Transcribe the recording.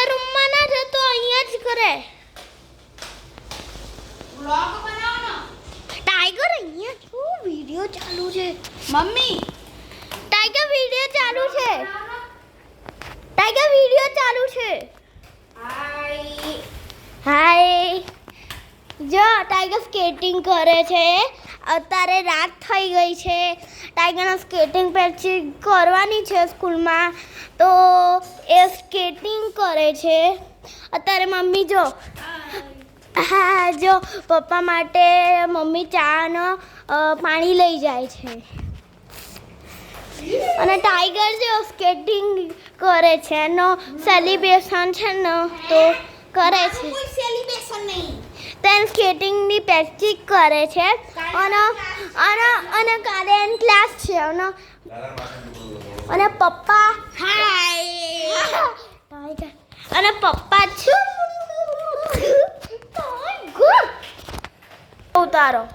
બીજા રૂમમાં ના જતો અહીંયા જ કરે વ્લોગ બનાવો ને ટાઈગર અહીંયા શું વિડિયો ચાલુ છે મમ્મી ટાઈગર વિડિયો ચાલુ છે ટાઈગર વિડિયો ચાલુ છે હાય હાય જો ટાઈગર સ્કેટિંગ કરે છે અત્યારે રાત થઈ ગઈ છે ટાઈગરને સ્કેટિંગ પ્રેક્ટિસ કરવાની છે સ્કૂલમાં તો એ સ્કેટિંગ કરે છે અત્યારે મમ્મી જો હા જો પપ્પા માટે મમ્મી ચાનો પાણી લઈ જાય છે અને ટાઈગર જો સ્કેટિંગ કરે છે એનો સેલિબ્રેશન છે ને તો કરે છે કોઈ સેલિબ્રેશન નહીં તેન સ્કેટિંગની પ્રેક્ટિસ કરે છે અને અને કાલે એન ક્લાસ છે અને પપ્પા હાય અને પપ્પા છું ઉતારો